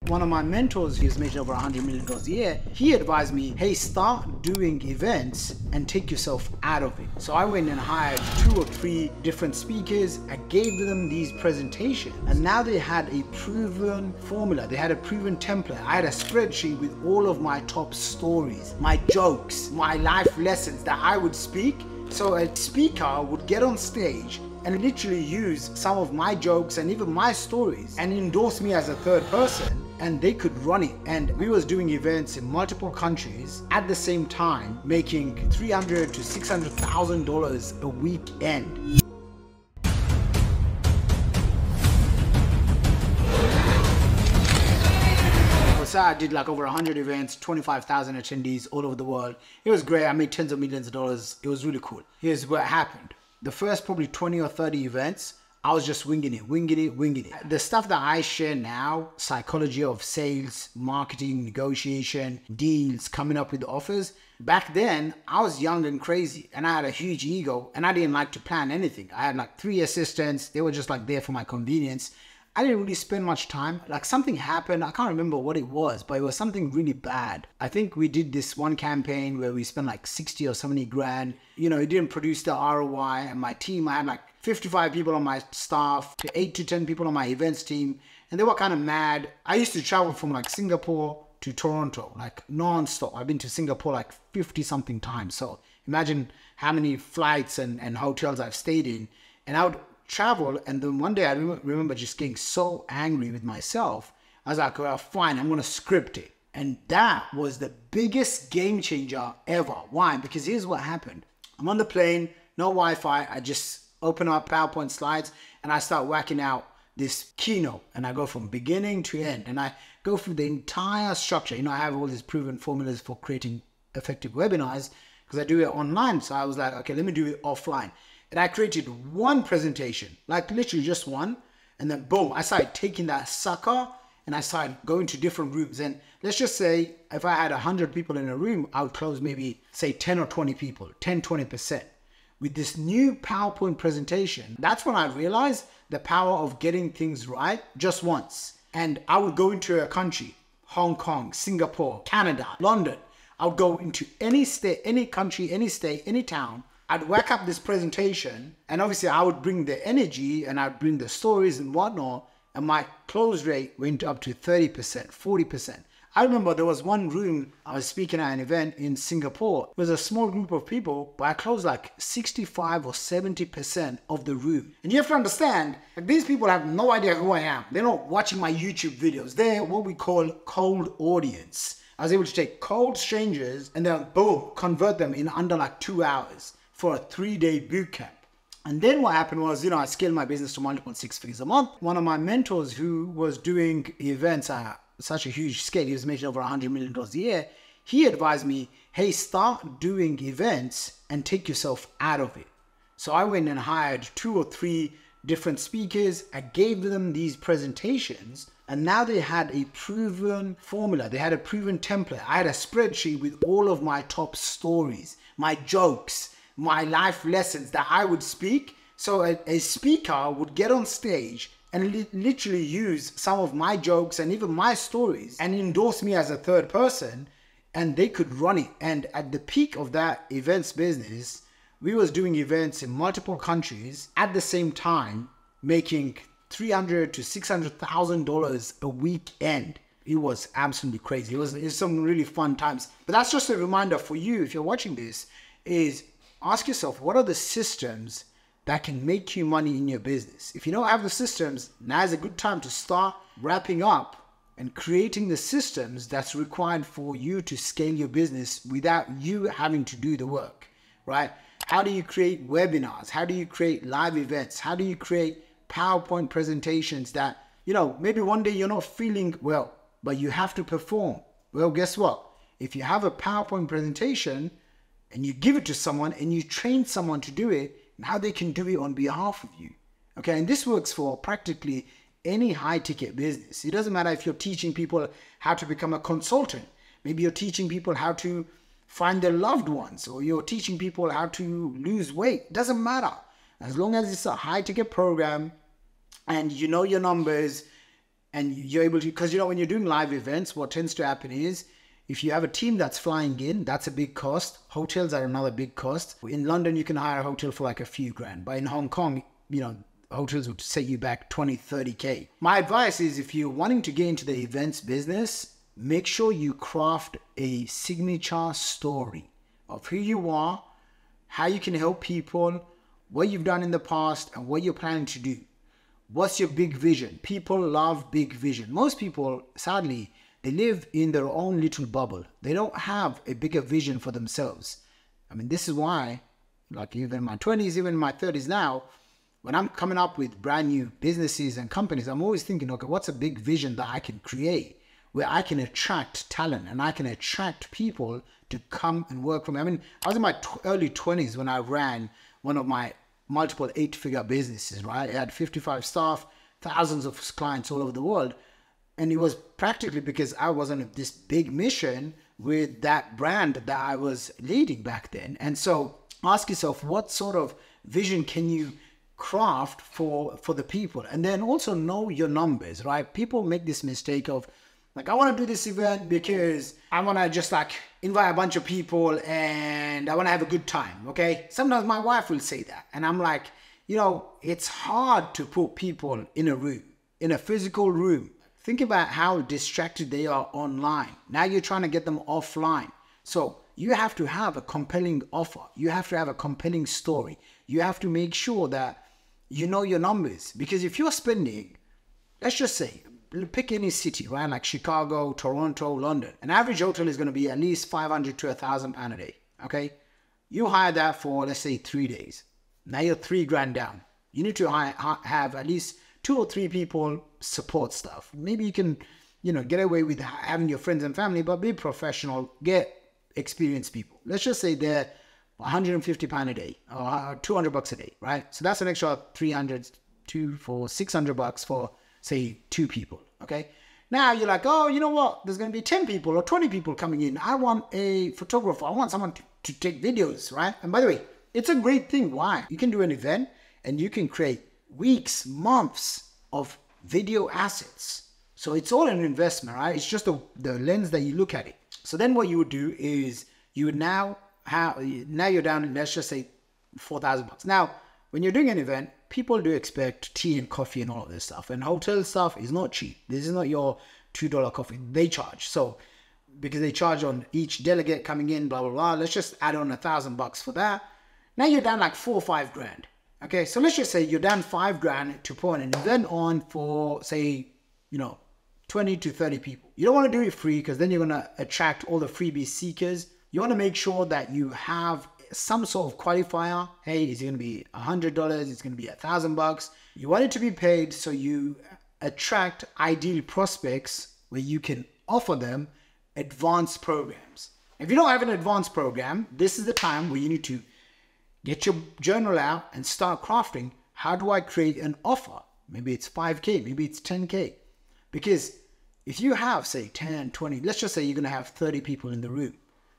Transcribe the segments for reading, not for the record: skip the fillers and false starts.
One of my mentors, he's making over $100 million a year, he advised me, hey, start doing events and take yourself out of it. So I went and hired 2 or 3 different speakers. I gave them these presentations, and now they had a proven formula. They had a proven template. I had a spreadsheet with all of my top stories, my jokes, my life lessons that I would speak. So a speaker would get on stage and literally use some of my jokes and even my stories and endorse me as a third person, and they could run it. And we was doing events in multiple countries at the same time, making $300,000 to $600,000 a weekend. So I did like over 100 events, 25,000 attendees all over the world. It was great. I made tens of millions of dollars. It was really cool. Here's what happened. The first probably 20 or 30 events, I was just winging it. The stuff that I share now, psychology of sales, marketing, negotiation, deals, coming up with offers. Back then, I was young and crazy, and I had a huge ego, and I didn't like to plan anything. I had like 3 assistants. They were just like there for my convenience. I didn't really spend much time. Like something happened, I can't remember what it was, but it was something really bad. I think we did this one campaign where we spent like 60 or 70 grand. You know, it didn't produce the ROI, and my team, I had like 55 people on my staff to 8 to 10 people on my events team, and they were kind of mad. I used to travel from like Singapore to Toronto, like non-stop. I've been to Singapore like 50 something times. So imagine how many flights and hotels I've stayed in, and I would travel. And then one day I remember just getting so angry with myself. I was like, well, fine, I'm going to script it. And that was the biggest game changer ever. Why? Because here's what happened. I'm on the plane, no Wi-Fi. I just open up PowerPoint slides and I start whacking out this keynote, and I go from beginning to end, and I go through the entire structure. You know, I have all these proven formulas for creating effective webinars because I do it online. So I was like, okay, let me do it offline. And I created one presentation, like literally just one. And then boom, I started taking that sucker and I started going to different rooms. And let's just say if I had 100 people in a room, I would close maybe say 10 or 20 people, 10, 20%. With this new PowerPoint presentation, that's when I realized the power of getting things right just once. And I would go into a country, Hong Kong, Singapore, Canada, London. I would go into any state, any country, any state, any town. I'd whack up this presentation, and obviously I would bring the energy and I'd bring the stories and whatnot, and my close rate went up to 30%, 40%. I remember there was one room, I was speaking at an event in Singapore. It was a small group of people, but I closed like 65 or 70% of the room. And you have to understand, like, these people have no idea who I am. They're not watching my YouTube videos. They're what we call cold audience. I was able to take cold strangers and then boom, convert them in under like 2 hours for a 3-day boot camp. And then what happened was, you know, I scaled my business to multiple 6 figures a month. One of my mentors who was doing events at such a huge scale, he was making over $100 million a year, he advised me, hey, start doing events and take yourself out of it. So I went and hired 2 or 3 different speakers. I gave them these presentations, and now they had a proven formula. They had a proven template. I had a spreadsheet with all of my top stories, my jokes, my life lessons that I would speak. So a speaker would get on stage and literally use some of my jokes and even my stories and endorse me as a third person, and they could run it. And at the peak of that events business, we was doing events in multiple countries at the same time, making $300,000 to $600,000 a weekend. It was absolutely crazy. It was some really fun times. But that's just a reminder for you, if you're watching this, is ask yourself, what are the systems that can make you money in your business? If you don't have the systems, now is a good time to start wrapping up and creating the systems that's required for you to scale your business without you having to do the work, right? How do you create webinars? How do you create live events? How do you create PowerPoint presentations that, you know, maybe one day you're not feeling well, but you have to perform? Well, guess what? If you have a PowerPoint presentation and you give it to someone and you train someone to do it, now they can do it on behalf of you. Okay, and this works for practically any high ticket business. It doesn't matter if you're teaching people how to become a consultant. Maybe you're teaching people how to find their loved ones, or you're teaching people how to lose weight. It doesn't matter. As long as it's a high ticket program and you know your numbers, and you're able to, because when you're doing live events, what tends to happen is if you have a team that's flying in, that's a big cost. Hotels are another big cost. In London, you can hire a hotel for like a few grand, but in Hong Kong, hotels would set you back 20, 30K. My advice is if you're wanting to get into the events business, make sure you craft a signature story of who you are, how you can help people, what you've done in the past, and what you're planning to do. What's your big vision? People love big vision. Most people, sadly, they live in their own little bubble. They don't have a bigger vision for themselves. I mean, this is why, like even in my 20s, even in my 30s now, when I'm coming up with brand new businesses and companies, I'm always thinking, okay, what's a big vision that I can create where I can attract talent and I can attract people to come and work for me? I mean, I was in my early 20s when I ran one of my multiple 8-figure businesses, right? I had 55 staff, thousands of clients all over the world. And it was practically because I was on this big mission with that brand that I was leading back then. And so ask yourself, what sort of vision can you craft for the people? And then also know your numbers, right? People make this mistake of like, I want to do this event because I want to just like invite a bunch of people and I want to have a good time, okay? Sometimes my wife will say that. And I'm like, it's hard to put people in a room, in a physical room. Think about how distracted they are online. Now you're trying to get them offline. So you have to have a compelling offer. You have to have a compelling story. You have to make sure that you know your numbers. Because if you're spending, let's just say, pick any city, right? Like Chicago, Toronto, London. An average hotel is going to be at least 500 to £1,000 a day, okay? You hire that for, let's say, 3 days. Now you're $3,000 down. You need to have at least 2 or 3 people support stuff. Maybe you can, get away with having your friends and family, but be professional, get experienced people. Let's just say they're £150 a day or $200 a day, right? So that's an extra 300 for $600 for, say, 2 people, okay? Now you're like, oh, you know what? There's going to be 10 people or 20 people coming in. I want a photographer. I want someone to take videos, right? And by the way, it's a great thing. Why? You can do an event and you can create weeks, months of video assets. So it's all an investment, right? It's just the lens that you look at it. So then what you would do is you would now you're down, let's just say $4,000. Now, when you're doing an event, people do expect tea and coffee and all of this stuff. And hotel stuff is not cheap. This is not your $2 coffee. They charge. So because they charge on each delegate coming in, blah, blah, blah. Let's just add on $1,000 for that. Now you're down like $4 or $5,000. Okay, so let's just say you're down $5,000 to put an event on for, say, 20 to 30 people. You don't want to do it free because then you're going to attract all the freebie seekers. You want to make sure that you have some sort of qualifier. Hey, is it going to be $100? It's going to be $1,000. You want it to be paid so you attract ideal prospects where you can offer them advanced programs. If you don't have an advanced program, this is the time where you need to get your journal out and start crafting. How do I create an offer? Maybe it's 5K, maybe it's 10K. Because if you have, say, 10, 20, let's just say you're going to have 30 people in the room.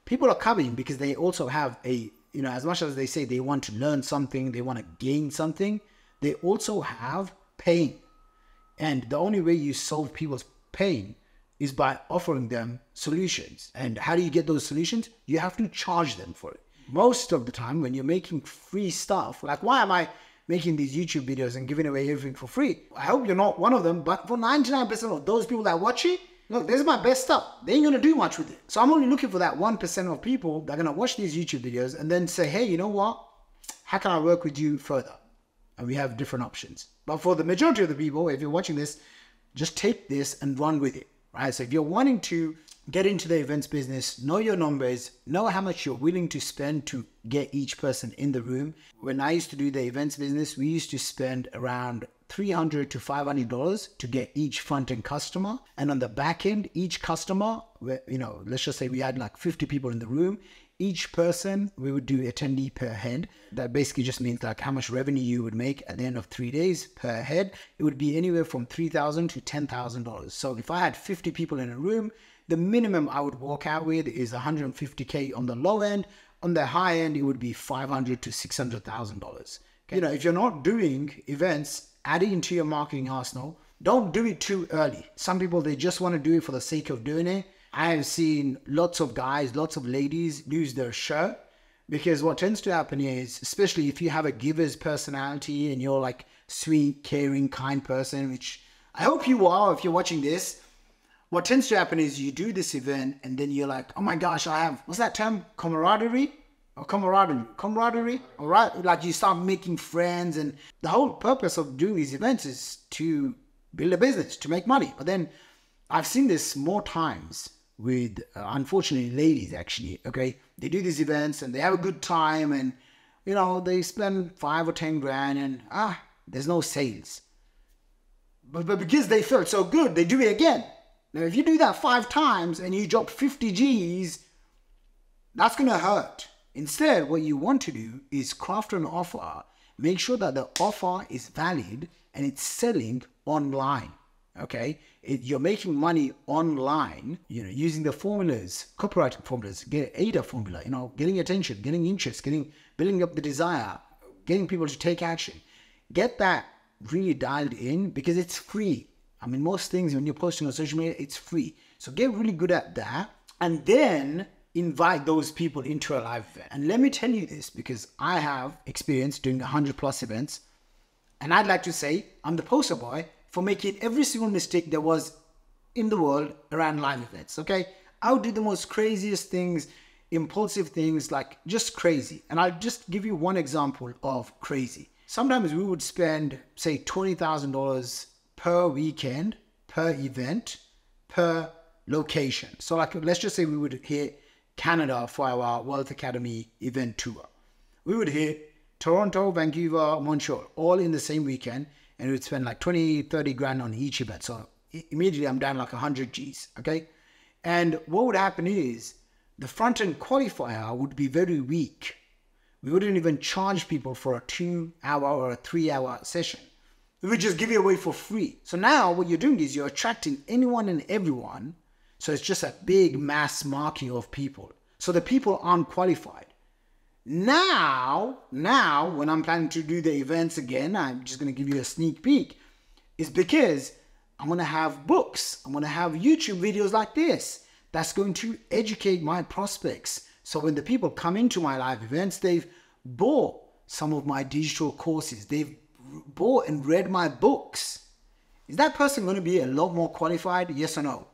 People are coming because they also have as much as they say they want to learn something, they want to gain something, they also have pain. And the only way you solve people's pain is by offering them solutions. And how do you get those solutions? You have to charge them for it. Most of the time when you're making free stuff, like why am I making these YouTube videos and giving away everything for free? I hope you're not one of them, but for 99% of those people that watch it, look, this is my best stuff. They ain't gonna do much with it. So I'm only looking for that 1% of people that are gonna watch these YouTube videos and then say, hey, you know what? How can I work with you further? And we have different options. But for the majority of the people, if you're watching this, just take this and run with it, right? So if you're wanting to get into the events business, know your numbers, know how much you're willing to spend to get each person in the room. When I used to do the events business, we used to spend around $300 to $500 to get each front-end customer. And on the back end, each customer, let's just say we had like 50 people in the room. Each person, we would do attendee per head. That basically just means like how much revenue you would make at the end of 3 days per head. It would be anywhere from $3,000 to $10,000. So if I had 50 people in a room, the minimum I would walk out with is $150K on the low end. On the high end, it would be $500,000 to $600,000. Okay? If you're not doing events, add it into your marketing arsenal. don't do it too early. Some people, they just want to do it for the sake of doing it. I have seen lots of guys, lots of ladies lose their shirt because what tends to happen is, especially if you have a giver's personality and you're like sweet, caring, kind person, which I hope you are if you're watching this. What tends to happen is you do this event and then you're like, oh my gosh, I have, what's that term? Camaraderie? Or camaraderie? All right. Like you start making friends, and the whole purpose of doing these events is to build a business, to make money. But then I've seen this more times with, unfortunately, ladies actually, okay? They do these events and they have a good time and, you know, they spend 5 or 10 grand and, there's no sales. But because they felt so good, they do it again. Now, if you do that 5 times and you drop 50 G's, that's going to hurt. Instead, what you want to do is craft an offer. Make sure that the offer is valid and it's selling online. Okay, you're making money online, you know, using the formulas, copywriting formulas, get ADA formula, you know, getting attention, getting interest, building up the desire, getting people to take action. Get that really dialed in because it's free. I mean, most things when you're posting on social media, it's free. So get really good at that and then invite those people into a live event. And let me tell you this because I have experience doing 100+ events. And I'd like to say I'm the poster boy for making every single mistake there was in the world around live events, okay? I would do the most craziest things, impulsive things, like just crazy. And I'll just give you one example of crazy. Sometimes we would spend, say, $20,000 per weekend, per event, per location. So like, let's just say we would hit Canada for our Wealth Academy event tour. We would hit Toronto, Vancouver, Montreal, all in the same weekend. And we'd spend like 20, 30 grand on each event. So immediately I'm down like 100 G's, okay? And what would happen is the front-end qualifier would be very weak. We wouldn't even charge people for a 2-hour or a 3-hour session. We would just give it away for free. So now what you're doing is you're attracting anyone and everyone. So it's just a big mass market of people. So the people aren't qualified. Now, when I'm planning to do the events again, I'm just going to give you a sneak peek, is because I'm going to have books. I'm going to have YouTube videos like this that's going to educate my prospects. So when the people come into my live events, they've bought some of my digital courses. They've bought and read my books. Is that person going to be a lot more qualified? Yes or no?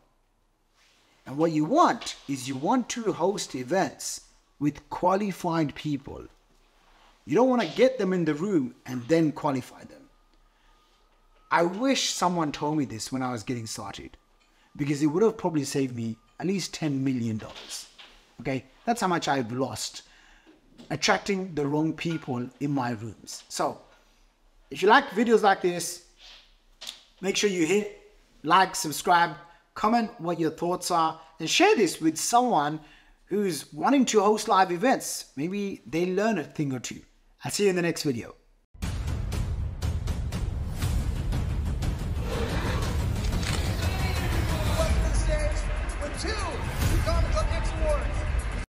And what you want is you want to host events with qualified people. You don't want to get them in the room and then qualify them. I wish someone told me this when I was getting started because it would have probably saved me at least $10 million. Okay, that's how much I've lost attracting the wrong people in my rooms. So if you like videos like this, make sure you hit like, subscribe, comment what your thoughts are, and share this with someone who's wanting to host live events. Maybe they learn a thing or two. I'll see you in the next video.